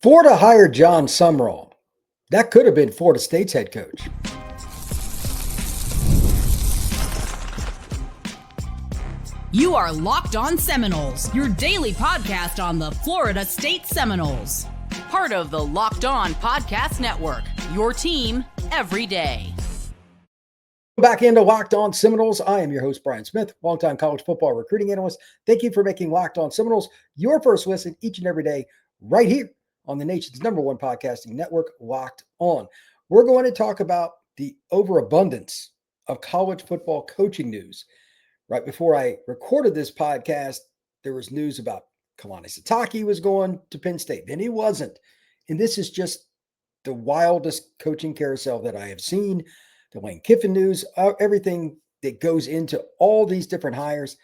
Florida hired Jon Sumrall. That could have been Florida State's head coach. You are Locked On Seminoles, your daily podcast on the Florida State Seminoles. Part of the Locked On Podcast Network, your team every day. Back into Locked On Seminoles. I am your host, Brian Smith, longtime college football recruiting analyst. Thank you for making Locked On Seminoles your first listen each and every day right here on the nation's number one podcasting network, Locked On. We're going to talk about the overabundance of college football coaching news. Right before I recorded this podcast, there was news about Kalani Sitake was going to Penn State. Then he wasn't. And this is just the wildest coaching carousel that I have seen. The Lane Kiffin news, everything that goes into all these different hires.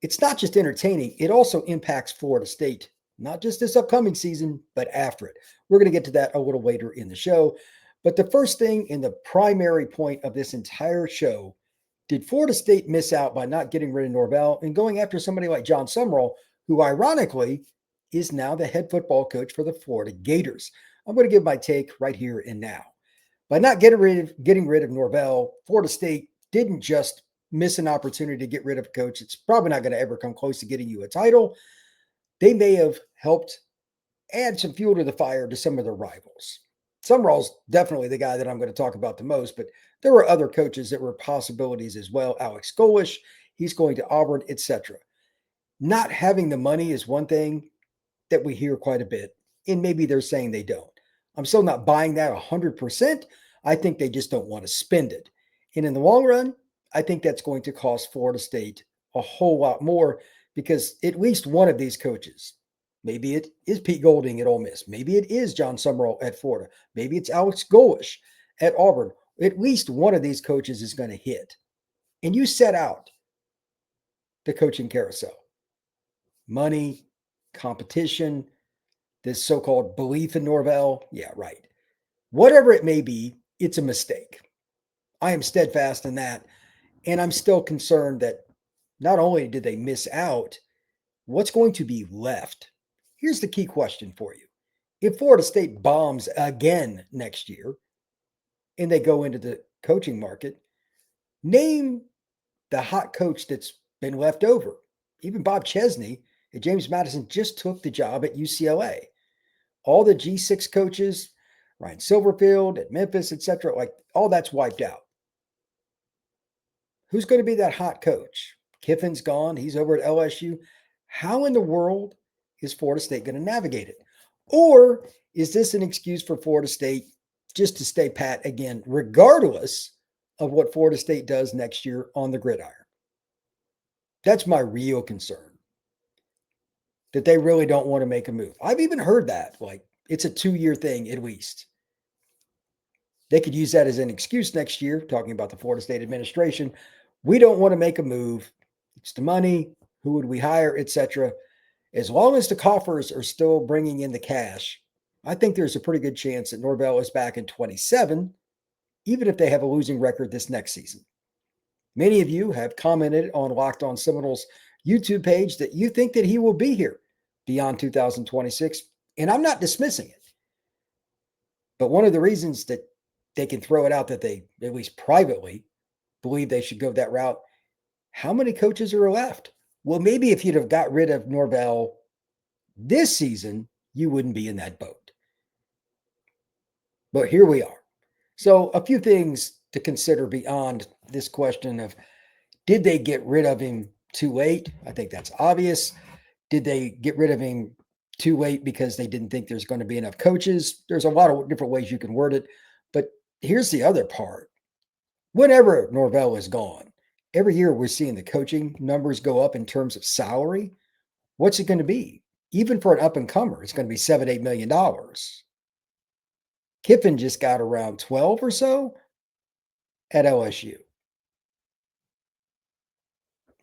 It's not just entertaining. It also impacts Florida State, not just this upcoming season, but after it. We're going to get to that a little later in the show. But the first thing and the primary point of this entire show, did Florida State miss out by not getting rid of Norvell and going after somebody like Jon Sumrall, who ironically is now the head football coach for the Florida Gators? I'm going to give my take right here and now. By not getting rid of Norvell, Florida State didn't just miss an opportunity to get rid of a coach. It's probably not going to ever come close to getting you a title. They may have helped add some fuel to the fire to some of their rivals. Sumrall's definitely the guy that I'm going to talk about the most, but there were other coaches that were possibilities as well. Alex Golesh, he's going to Auburn, etc. Not having the money is one thing that we hear quite a bit, and maybe they're saying they don't. I'm still not buying that 100%. I think they just don't want to spend it. And in the long run, I think that's going to cost Florida State a whole lot more because at least one of these coaches, maybe it is Pete Golding at Ole Miss, maybe it is Jon Sumrall at Florida, maybe it's Alex Golesh at Auburn. At least one of these coaches is going to hit. And you set out the coaching carousel. Money, competition, this so-called belief in Norvell. Yeah, right. Whatever it may be, it's a mistake. I am steadfast in that. And I'm still concerned that not only did they miss out, what's going to be left? Here's the key question for you. If Florida State bombs again next year and they go into the coaching market, name the hot coach that's been left over. Even Bob Chesney at James Madison just took the job at UCLA. All the G6 coaches, Ryan Silverfield at Memphis, etc., like all that's wiped out. Who's going to be that hot coach? Kiffin's gone. He's over at LSU. How in the world is Florida State going to navigate it? Or is this an excuse for Florida State just to stay pat again, regardless of what Florida State does next year on the gridiron? That's my real concern, that they really don't want to make a move. I've even heard that, like it's a 2-year thing at least. They could use that as an excuse next year, talking about the Florida State administration. We don't want to make a move. It's the money. Who would we hire, etc. As long as the coffers are still bringing in the cash, I think there's a pretty good chance that Norvell is back in 27, even if they have a losing record this next season. Many of you have commented on Locked On Seminoles YouTube page that you think that he will be here beyond 2026, and I'm not dismissing it. But one of the reasons that they can throw it out that they, at least privately, believe they should go that route, how many coaches are left? Well, maybe if you'd have got rid of Norvell this season, you wouldn't be in that boat. But here we are. So a few things to consider beyond this question of, did they get rid of him too late? I think that's obvious. Did they get rid of him too late because they didn't think there's going to be enough coaches? There's a lot of different ways you can word it. But here's the other part. Whenever Norvell is gone, every year we're seeing the coaching numbers go up in terms of salary. What's it going to be? Even for an up-and-comer, it's going to be $7-8 million. Kiffin just got around 12 or so at LSU.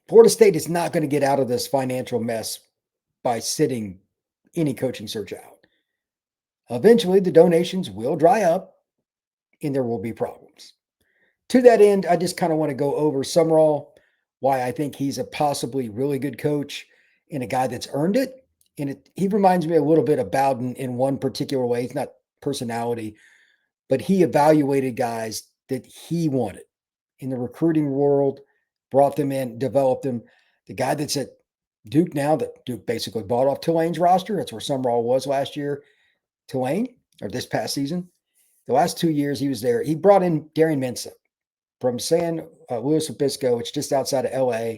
Florida State is not going to get out of this financial mess by sitting any coaching search out. Eventually, the donations will dry up and there will be problems. To that end, I just kind of want to go over Sumrall, why I think he's a possibly really good coach and a guy that's earned it, And he reminds me a little bit of Bowden in one particular way. He's not personality, but he evaluated guys that he wanted in the recruiting world, brought them in, developed them. The guy that's at Duke now, that Duke basically bought off Tulane's roster. That's where Sumrall was last year. Tulane, or this past season. The last 2 years he was there. He brought in Darian Mensah from San Luis Obispo. It's just outside of LA.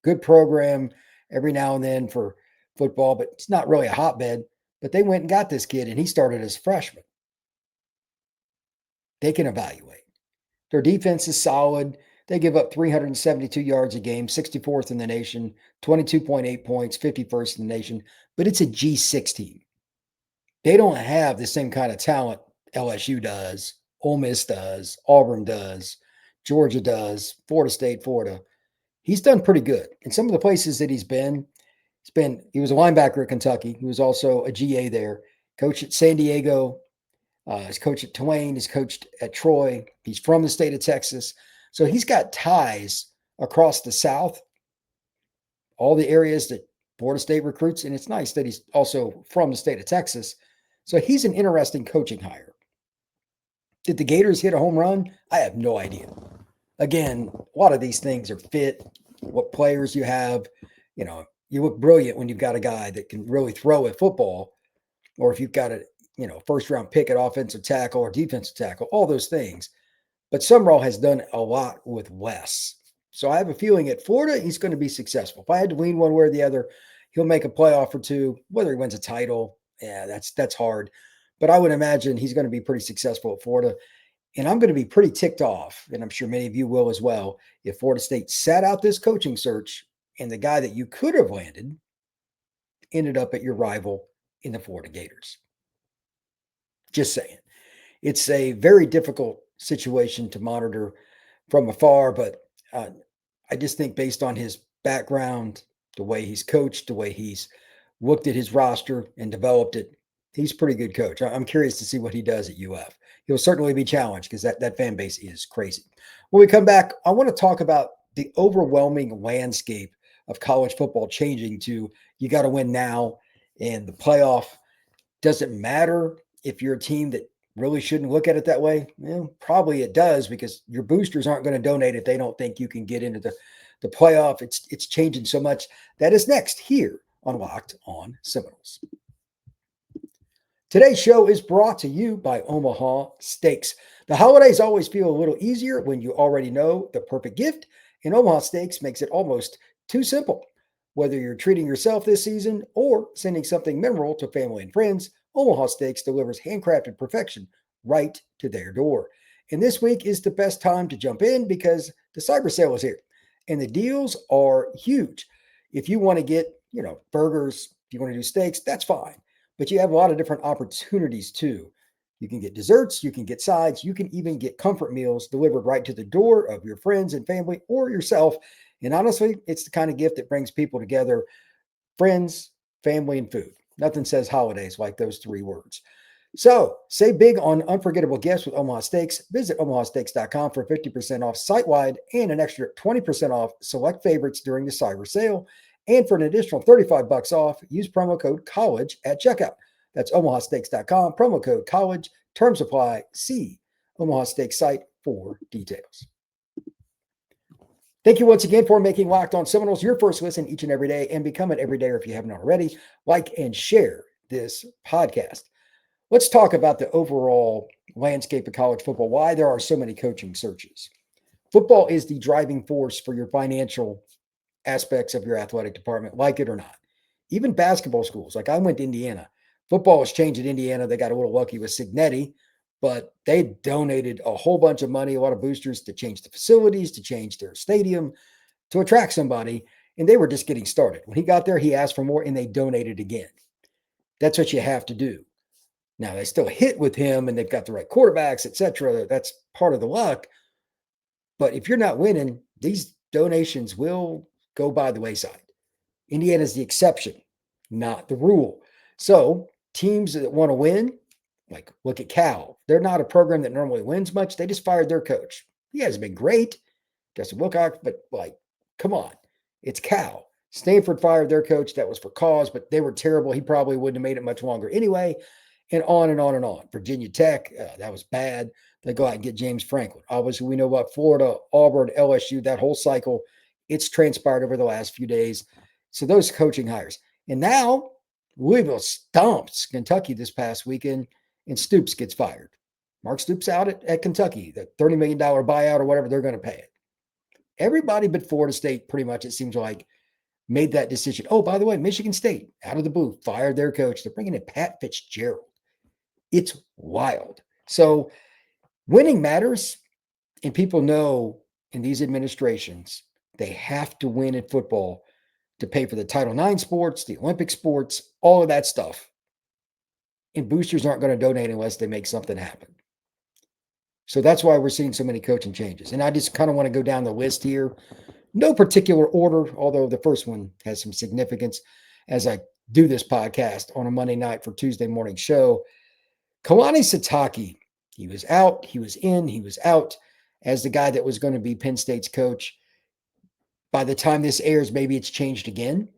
Good program every now and then for football, but it's not really a hotbed. But they went and got this kid, and he started as a freshman. They can evaluate. Their defense is solid. They give up 372 yards a game, 64th in the nation, 22.8 points, 51st in the nation, but it's a G6 team. They don't have the same kind of talent LSU does, Ole Miss does, Auburn does, Georgia does, Florida State, Florida. He's done pretty good. In some of the places that he was a linebacker at Kentucky. He was also a GA there, coached at San Diego, he's coached at Tulane, he's coached at Troy. He's from the state of Texas. So he's got ties across the South, all the areas that Florida State recruits. And it's nice that he's also from the state of Texas. So he's an interesting coaching hire. Did the Gators hit a home run? I have no idea. Again, a lot of these things are fit, what players you have. You know, you look brilliant when you've got a guy that can really throw a football, or if you've got a first round pick at offensive tackle or defensive tackle, all those things. But Sumrall has done a lot with less. So I have a feeling at Florida, he's going to be successful. If I had to lean one way or the other, he'll make a playoff or two. Whether he wins a title, that's hard. But I would imagine he's going to be pretty successful at Florida. And I'm going to be pretty ticked off, and I'm sure many of you will as well, if Florida State sat out this coaching search and the guy that you could have landed ended up at your rival in the Florida Gators. Just saying. It's a very difficult situation to monitor from afar, but I just think based on his background, the way he's coached, the way he's looked at his roster and developed it, he's a pretty good coach. I'm curious to see what he does at UF. He'll certainly be challenged because that fan base is crazy. When we come back, I want to talk about the overwhelming landscape of college football changing to you got to win now, and the playoff doesn't matter if you're a team that really shouldn't look at it that way. Well, probably it does, because your boosters aren't going to donate if they don't think you can get into the playoff. It's changing so much. That is next here on Locked on Seminoles. Today's show is brought to you by Omaha Steaks. The holidays always feel a little easier when you already know the perfect gift, and Omaha Steaks makes it almost too simple. Whether you're treating yourself this season or sending something memorable to family and friends, Omaha Steaks delivers handcrafted perfection right to their door. And this week is the best time to jump in because the cyber sale is here, and the deals are huge. If you want to get, burgers, if you want to do steaks, that's fine. But you have a lot of different opportunities too. You can get desserts, you can get sides, you can even get comfort meals delivered right to the door of your friends and family or yourself. And honestly, it's the kind of gift that brings people together: friends, family, and food. Nothing says holidays like those three words. So save big on unforgettable gifts with Omaha Steaks. Visit omahasteaks.com for 50% off site-wide and an extra 20% off select favorites during the cyber sale. And for an additional $35 off, use promo code COLLEGE at checkout. That's omahasteaks.com, promo code COLLEGE. Terms apply. See Omaha Steaks site for details. Thank you once again for making Locked on Seminoles your first listen each and every day, and become an everydayer if you haven't already. Like and share this podcast. Let's talk about the overall landscape of college football, why there are so many coaching searches. Football is the driving force for your financial aspects of your athletic department, like it or not. Even basketball schools, like I went to Indiana. Football has changed at Indiana. They got a little lucky with Signetti, but they donated a whole bunch of money, a lot of boosters, to change the facilities, to change their stadium, to attract somebody, and they were just getting started. When he got there, he asked for more, and they donated again. That's what you have to do. Now, they still hit with him, and they've got the right quarterbacks, etc. That's part of the luck. But if you're not winning, these donations will go by the wayside. Indiana is the exception, not the rule. So teams that want to win, like look at Cal. They're not a program that normally wins much. They just fired their coach. He hasn't been great, Justin Wilcox, but come on. It's Cal. Stanford fired their coach. That was for cause, but they were terrible. He probably wouldn't have made it much longer anyway, and on and on and on. Virginia Tech, that was bad. They go out and get James Franklin. Obviously, we know about Florida, Auburn, LSU, that whole cycle. It's transpired over the last few days. So those coaching hires. And now Louisville stomps Kentucky this past weekend, and Stoops gets fired. Mark Stoops out at Kentucky, the $30 million buyout or whatever, they're going to pay it. Everybody but Florida State, pretty much, it seems like, made that decision. Oh, by the way, Michigan State, out of the blue, fired their coach. They're bringing in Pat Fitzgerald. It's wild. So winning matters, and people know in these administrations, they have to win at football to pay for the Title IX sports, the Olympic sports, all of that stuff. And boosters aren't going to donate unless they make something happen. So that's why we're seeing so many coaching changes. And I just kind of want to go down the list here. No particular order, although the first one has some significance as I do this podcast on a Monday night for Tuesday morning show. Kalani Sitake, he was out, he was in, he was out as the guy that was going to be Penn State's coach. By the time this airs, maybe it's changed again.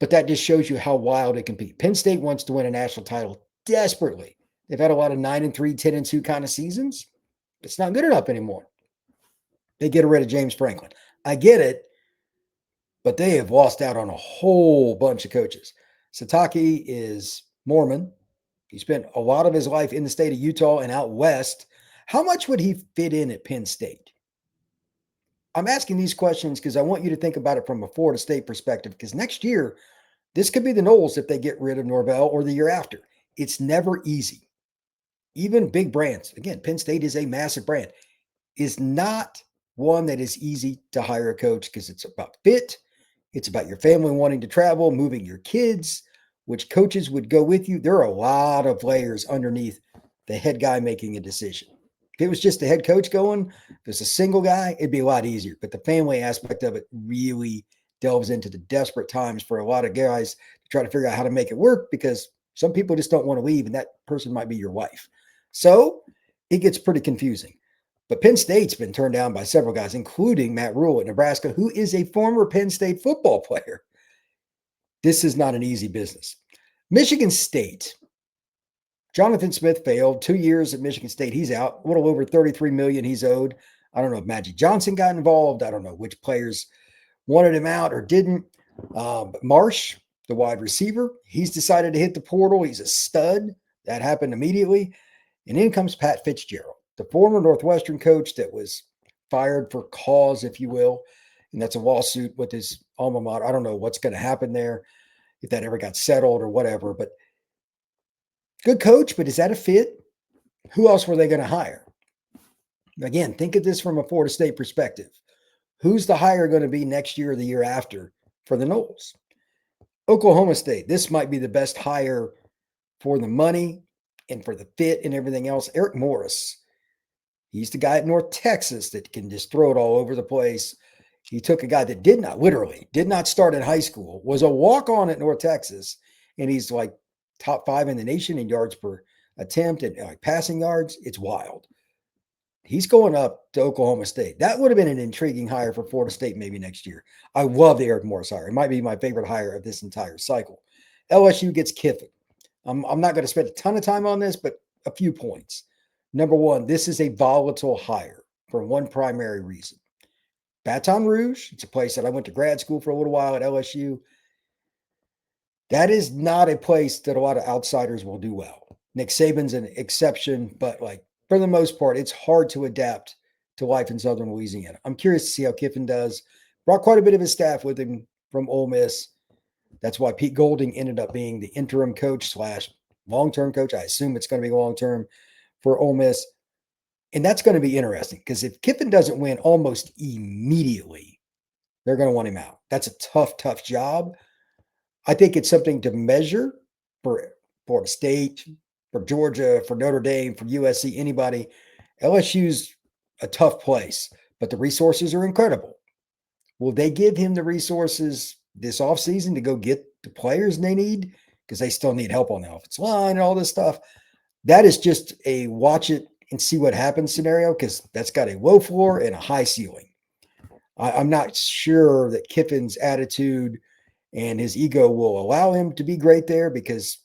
But that just shows you how wild it can be. Penn State wants to win a national title desperately. They've had a lot of 9-3, 10-2 kind of seasons. It's not good enough anymore. They get rid of James Franklin. I get it, but they have lost out on a whole bunch of coaches. Sitake is Mormon. He spent a lot of his life in the state of Utah and out west. How much would he fit in at Penn State? I'm asking these questions because I want you to think about it from a Florida State perspective, because next year, this could be the Noles if they get rid of Norvell, or the year after. It's never easy. Even big brands, again, Penn State is a massive brand, is not one that is easy to hire a coach, because it's about fit. It's about your family wanting to travel, moving your kids, which coaches would go with you. There are a lot of layers underneath the head guy making a decision. If it was just the head coach going, if it's a single guy, it'd be a lot easier. But the family aspect of it really delves into the desperate times for a lot of guys to try to figure out how to make it work, because some people just don't want to leave, and that person might be your wife. So it gets pretty confusing. But Penn State's been turned down by several guys, including Matt Rule at Nebraska, who is a former Penn State football player. This is not an easy business. Michigan State. Jonathan Smith failed 2 years at Michigan State. He's out. A little over $33 million he's owed. I don't know if Magic Johnson got involved. I don't know which players wanted him out or didn't. But Marsh, the wide receiver, he's decided to hit the portal. He's a stud. That happened immediately. And in comes Pat Fitzgerald, the former Northwestern coach that was fired for cause, if you will. And that's a lawsuit with his alma mater. I don't know what's going to happen there, if that ever got settled or whatever. But good coach, but is that a fit? Who else were they going to hire? Again, think of this from a Florida State perspective. Who's the hire going to be next year or the year after for the Noles? Oklahoma State, this might be the best hire for the money and for the fit and everything else. Eric Morris, he's the guy at North Texas that can just throw it all over the place. He took a guy that did not start in high school, was a walk-on at North Texas, and he's like top 5 in the nation in yards per attempt and like passing yards. It's wild. He's going up to Oklahoma State. That would have been an intriguing hire for Florida State maybe next year. I love the Eric Morris hire. It might be my favorite hire of this entire cycle. LSU gets Kiffin. I'm not going to spend a ton of time on this, but a few points. Number one, this is a volatile hire for one primary reason. Baton Rouge, it's a place that I went to grad school for a little while at LSU. That is not a place that a lot of outsiders will do well. Nick Saban's an exception, but like for the most part, it's hard to adapt to life in Southern Louisiana. I'm curious to see how Kiffin does. Brought quite a bit of his staff with him from Ole Miss. That's why Pete Golding ended up being the interim coach / long-term coach. I assume it's going to be long-term for Ole Miss. And that's going to be interesting, because if Kiffin doesn't win almost immediately, they're going to want him out. That's a tough job. I think it's something to measure for Florida State, for Georgia, for Notre Dame, for USC, anybody. LSU's a tough place, but the resources are incredible. Will they give him the resources this offseason to go get the players they need? Because they still need help on the offensive line and all this stuff. That is just a watch it and see what happens scenario, because that's got a low floor and a high ceiling. I'm not sure that Kiffin's attitude and his ego will allow him to be great there, because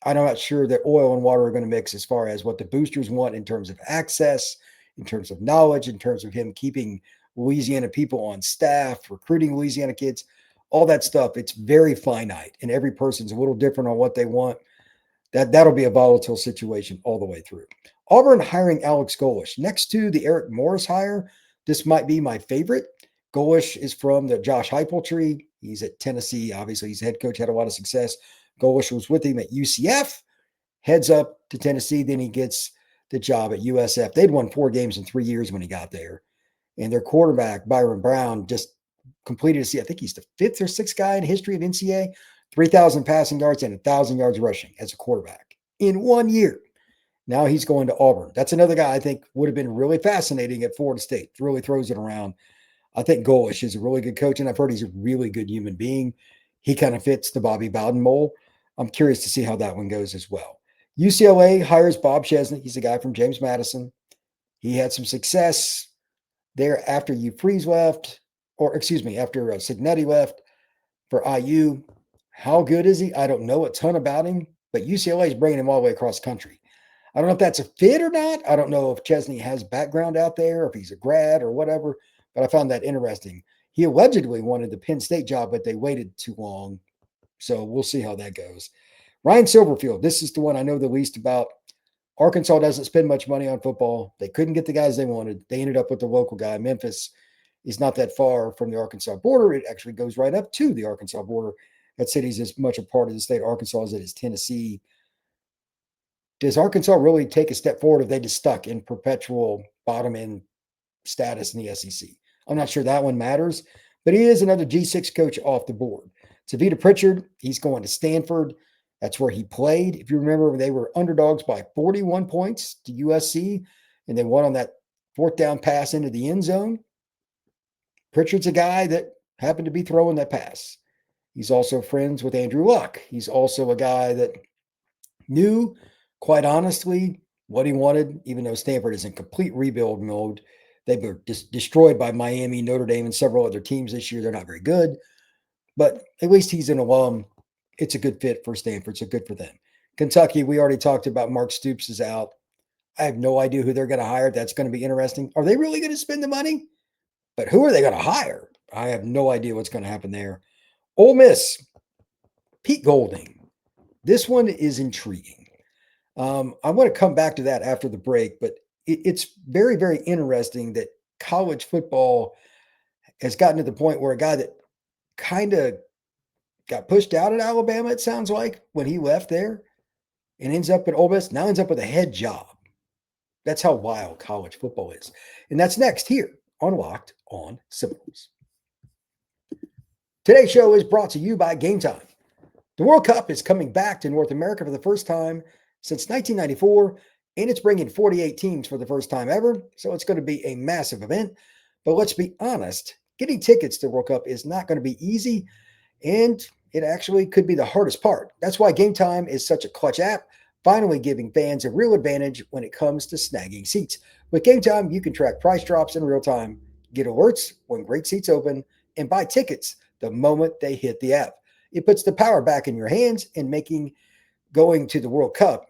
I'm not sure that oil and water are going to mix as far as what the boosters want in terms of access, in terms of knowledge, in terms of him keeping Louisiana people on staff, recruiting Louisiana kids, all that stuff. It's very finite, and every person's a little different on what they want. That'll be a volatile situation all the way through. Auburn hiring Alex Golesh. Next to the Eric Morris hire, this might be my favorite. Golesh is from the Josh Heupel tree. He's at Tennessee. Obviously, he's head coach, had a lot of success. Golesh was with him at UCF, heads up to Tennessee. Then he gets the job at USF. They'd won 4 games in 3 years when he got there. And their quarterback, Byron Brown, just completed I think he's the 5th or 6th guy in history of NCAA, 3,000 passing yards and 1,000 yards rushing as a quarterback in 1 year. Now he's going to Auburn. That's another guy I think would have been really fascinating at Florida State. Really throws it around. I think Golesh is a really good coach, and I've heard he's a really good human being. He kind of fits the Bobby Bowden mold. I'm curious to see how that one goes as well. UCLA hires Bob Chesney. He's a guy from James Madison. He had some success there after Freeze left, after Signetti left for IU. How good is he? I don't know a ton about him, but UCLA is bringing him all the way across country. I don't know if that's a fit or not. I don't know if Chesney has background out there, if he's a grad or whatever, but I found that interesting. He allegedly wanted the Penn State job, but they waited too long. So we'll see how that goes. Ryan Silverfield, this is the one I know the least about. Arkansas doesn't spend much money on football. They couldn't get the guys they wanted. They ended up with the local guy. Memphis is not that far from the Arkansas border. It actually goes right up to the Arkansas border. That city's as much a part of the state of Arkansas as it is Tennessee. Does Arkansas really take a step forward if they just stuck in perpetual bottom end status in the SEC? I'm not sure that one matters, but he is another G6 coach off the board. Tavita Pritchard, he's going to Stanford. That's where he played. If you remember, they were underdogs by 41 points to USC, and they won on that 4th down pass into the end zone. Pritchard's a guy that happened to be throwing that pass. He's also friends with Andrew Luck. He's also a guy that knew, quite honestly, what he wanted, even though Stanford is in complete rebuild mode. They were destroyed by Miami, Notre Dame, and several other teams this year. They're not very good, but at least he's an alum. It's a good fit for Stanford, so good for them. Kentucky, we already talked about. Mark Stoops is out. I have no idea who they're going to hire. That's going to be interesting. Are they really going to spend the money? But who are they going to hire? I have no idea what's going to happen there. Ole Miss, Pete Golding. This one is intriguing. I want to come back to that after the break, but it's very, very interesting that college football has gotten to the point where a guy that kind of got pushed out at Alabama, it sounds like, when he left there and ends up at Ole Miss, now ends up with a head job. That's how wild college football is. And that's next here on Locked on Seminoles. Today's show is brought to you by Game Time. The World Cup is coming back to North America for the first time since 1994, and it's bringing 48 teams for the first time ever, so it's going to be a massive event. But let's be honest, getting tickets to the World Cup is not going to be easy, and it actually could be the hardest part. That's why Game Time is such a clutch app, finally giving fans a real advantage when it comes to snagging seats. With Game Time, you can track price drops in real time, get alerts when great seats open, and buy tickets the moment they hit the app. It puts the power back in your hands and making going to the World Cup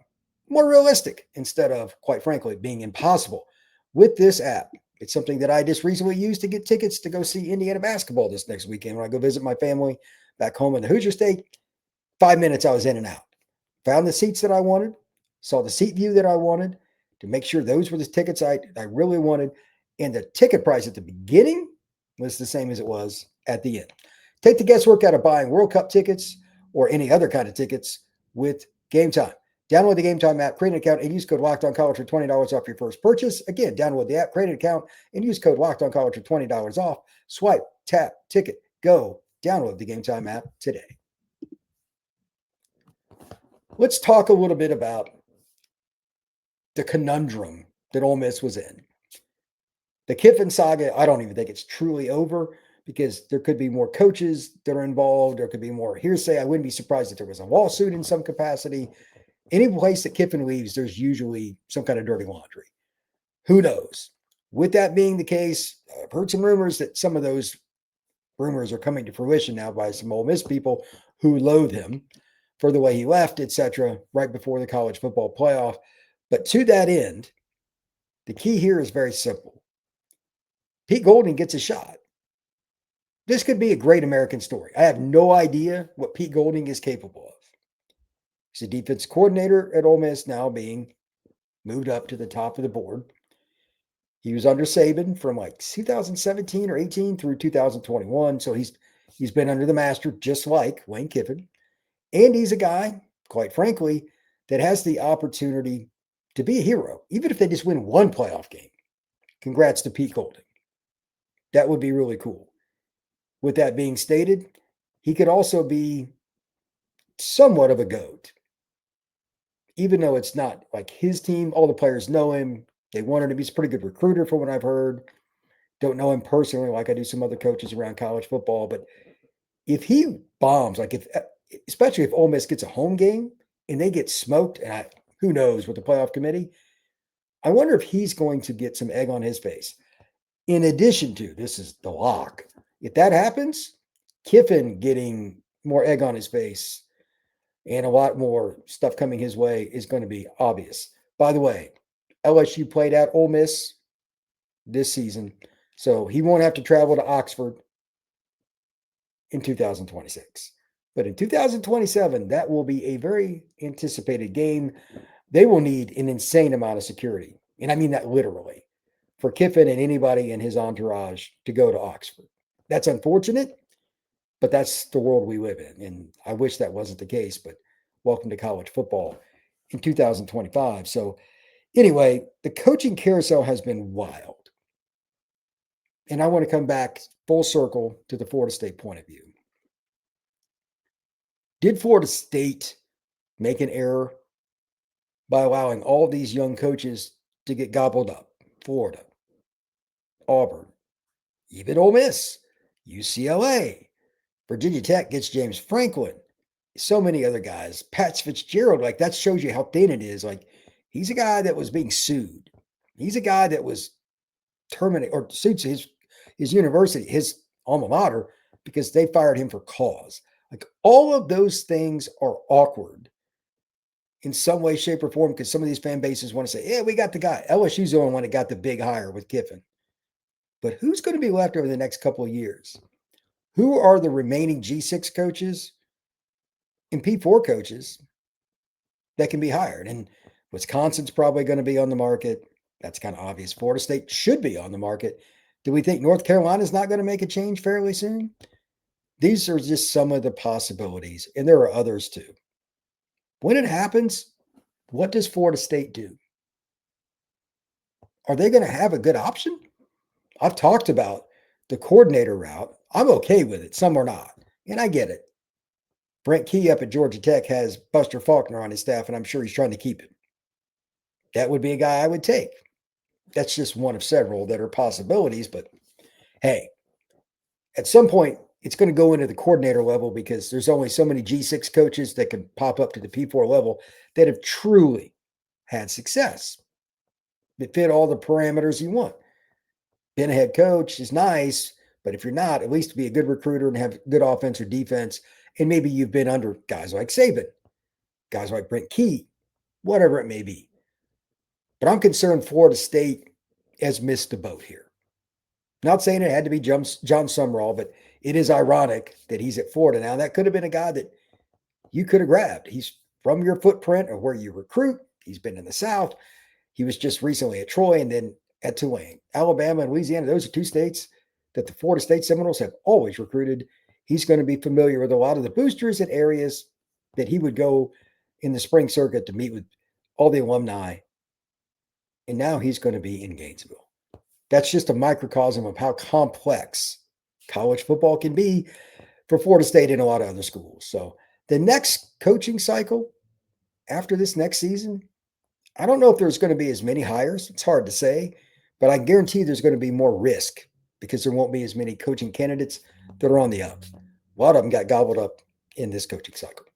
more realistic instead of, quite frankly, being impossible. With this app, it's something that I just recently used to get tickets to go see Indiana basketball this next weekend when I go visit my family back home in the Hoosier State. 5 minutes, I was in and out. Found the seats that I wanted, saw the seat view that I wanted to make sure those were the tickets I really wanted. And the ticket price at the beginning was the same as it was at the end. Take the guesswork out of buying World Cup tickets or any other kind of tickets with Game Time. Download the Game Time app, create an account, and use code LOCKEDONCollege for $20 off your first purchase. Again, download the app, create an account, and use code LOCKEDONCollege for $20 off. Swipe, tap, ticket, go. Download the Game Time app today. Let's talk a little bit about the conundrum that Ole Miss was in. The Kiffin saga, I don't even think it's truly over because there could be more coaches that are involved. There could be more hearsay. I wouldn't be surprised if there was a lawsuit in some capacity. Any place that Kiffin leaves, there's usually some kind of dirty laundry. Who knows? With that being the case, I've heard some rumors that some of those rumors are coming to fruition now by some Ole Miss people who loathe him for the way he left, etc., right before the college football playoff. But to that end, the key here is very simple. Pete Golding gets a shot. This could be a great American story. I have no idea what Pete Golding is capable of. He's a defense coordinator at Ole Miss, now being moved up to the top of the board. He was under Saban from like 2017 or 18 through 2021. So he's been under the master just like Lane Kiffin. And he's a guy, quite frankly, that has the opportunity to be a hero, even if they just win one playoff game. Congrats to Pete Golding. That would be really cool. With that being stated, he could also be somewhat of a GOAT. Even though it's not like his team, all the players know him. They want him to be a pretty good recruiter from what I've heard. Don't know him personally like I do some other coaches around college football. But if he bombs, especially if Ole Miss gets a home game and they get smoked, and who knows with the playoff committee, I wonder if he's going to get some egg on his face. In addition to, this is the lock. If that happens, Kiffin getting more egg on his face and a lot more stuff coming his way is going to be obvious. By the way, LSU played at Ole Miss this season, so he won't have to travel to Oxford in 2026. But in 2027, that will be a very anticipated game. They will need an insane amount of security, and I mean that literally, for Kiffin and anybody in his entourage to go to Oxford. That's unfortunate, but that's the world we live in, and I wish that wasn't the case, but welcome to college football in 2025. So anyway, the coaching carousel has been wild. And I want to come back full circle to the Florida State point of view. Did Florida State make an error by allowing all these young coaches to get gobbled up? Florida, Auburn, even Ole Miss, UCLA, Virginia Tech gets James Franklin, so many other guys, Pat Fitzgerald, like that shows you how thin it is. Like he's a guy that was being sued. He's a guy that was terminated or sued his university, his alma mater, because they fired him for cause. Like all of those things are awkward in some way, shape, or form because some of these fan bases want to say, yeah, we got the guy. LSU's the only one that got the big hire with Kiffin. But who's going to be left over the next couple of years? Who are the remaining G6 coaches and P4 coaches that can be hired? And Wisconsin's probably going to be on the market. That's kind of obvious. Florida State should be on the market. Do we think North Carolina's not going to make a change fairly soon? These are just some of the possibilities, and there are others too. When it happens, what does Florida State do? Are they going to have a good option? I've talked about the coordinator route. I'm okay with it. Some are not, and I get it. Brent Key up at Georgia Tech has Buster Faulkner on his staff, and I'm sure he's trying to keep him. That would be a guy I would take. That's just one of several that are possibilities, but hey, at some point, it's going to go into the coordinator level because there's only so many G6 coaches that can pop up to the P4 level that have truly had success, that fit all the parameters you want. Being a head coach is nice, but if you're not, at least be a good recruiter and have good offense or defense, and maybe you've been under guys like Saban, guys like Brent Key, whatever it may be. But I'm concerned Florida State has missed the boat here. Not saying it had to be Jon Sumrall, but it is ironic that he's at Florida now. That could have been a guy that you could have grabbed. He's from your footprint or where you recruit. He's been in the South. He was just recently at Troy and then at Tulane. Alabama and Louisiana, those are two states that the Florida State Seminoles have always recruited. He's going to be familiar with a lot of the boosters and areas that he would go in the spring circuit to meet with all the alumni. And now he's going to be in Gainesville. That's just a microcosm of how complex college football can be for Florida State and a lot of other schools. So the next coaching cycle after this next season, I don't know if there's going to be as many hires. It's hard to say, but I guarantee there's going to be more risk because there won't be as many coaching candidates that are on the up. A lot of them got gobbled up in this coaching cycle.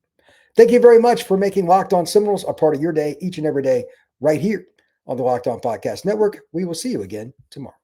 Thank you very much for making Locked On Seminoles a part of your day each and every day right here on the Locked On Podcast Network. We will see you again tomorrow.